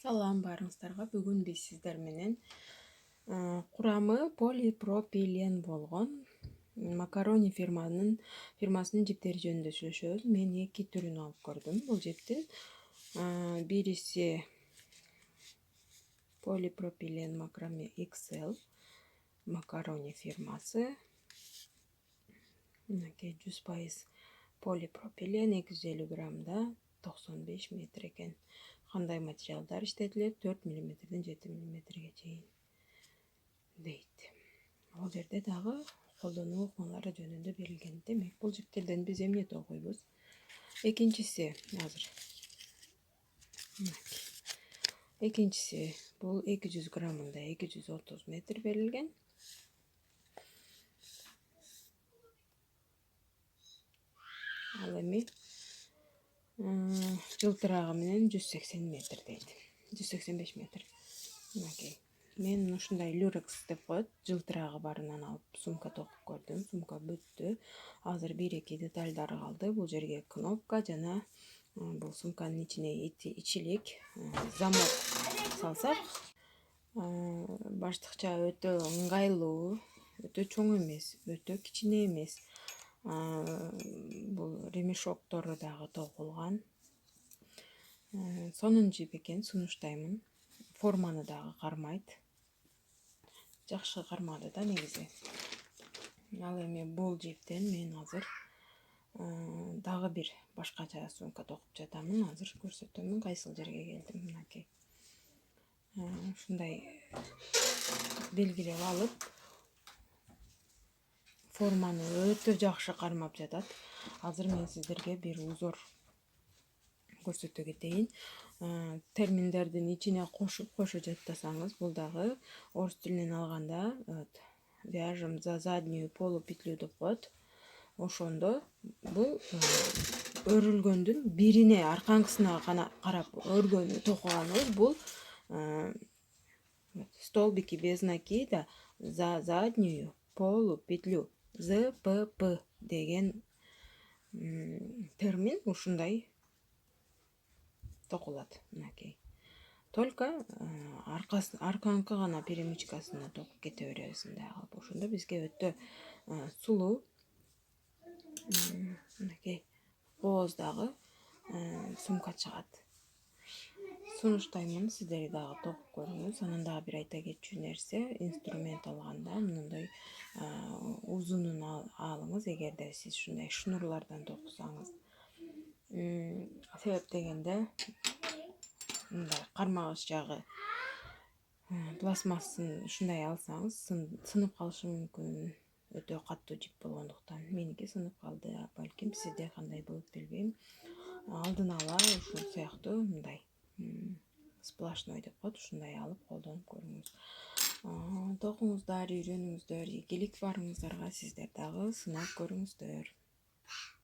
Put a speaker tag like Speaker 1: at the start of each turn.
Speaker 1: Салам барыңыздарга. Бүгүн биз сиздер менен курамы полипропилен болгон макарони фирмасынын жиптери жөнүндө сүйлөшөбүз. Мен 2 түрүн алып көрдүм бул жиптин. Бириси полипропилен макраме XL макарони фирмасы. Мынакей 100% полипропилен 250 граммда 95 метр экен. Кандай материалдар иштетилет? 4 мм 7 мм чейин дейт. Ал жерде дагы колдонуу ыкмалары жөнүндө берилген. Демек, бул жиптерден биз эмне токуйбуз? Экинчиси азыр. Экинчиси бул 200 граммында 230 метр берилген. Ал эми жылтырагы менен 180 метр дейт. 185 метр. Мынакей. Мен ушундай люрекс деп коет, жылтырагы барынан алып сумка токуп көрдүм. Сумка бүттү. Азыр 1-2 детальдары калды. Бул жерге кнопка жана бул сумканын ичине ичилик замок салсак, баштыкча өтө ыңгайлуу, өтө чоң эмес, өтө кичине эмес. Бул ремешоктору дагы тогулган. Сонун жип экен, сунуштаймын. Форманы дагы кармайт. Жакшы кармады да негизи. Ал эми бул жиптен мен азыр дагы бир башкача сумка токуп жатамын. Азыр көрсөтөмүн кайсыл жерге келдим. Мынакей. Ушундай белгилеп алып, форманы өтө жакшы кармап жатат. Азыр мен сиздерге бир узор көрсөтө кетейин. Терминдердин ичине кошо жаттасаңыз, бул дагы орус тилинен алганда вяжем за заднюю полупетлю деп коет. Ошондо бул өрүлгөндүн бирине, арканкысына гана карап токуганыбыз бул столбики без накида за заднюю полупетлю. ЗПП деген термин ушундай токулат. Мынакей. Только арканкы гана перемычкасына токуп кете беребиз мындай кылып. Ошондо бизге өтө сулуу мынакей кооздагы сумка чыгат. Сунуштаймын, сиздер дагы токуп көрүңүз. Анан дагы бир айта кетчү нерсе, инструмент алганда мындай узунун алыңыз, эгерде сиз ушундай шнурлардан токусаңыз. Себеп дегенде мындай кармагыч жагы пластмассын ушундай алсаңыз сынып калышы мүмкүн. Өтө катуу жип болгондуктан. Меники сынып калды, балким сизде кандай болот билбейм. Алдын ала ушул сыяктуу мындай сплошной деп коет, ушундай алып колдонуп көрүңүз. Токуңуздар, үйрөнүңүздөр, ийгилик барыңыздарга, сиздер дагы сынап көрүңүздөр.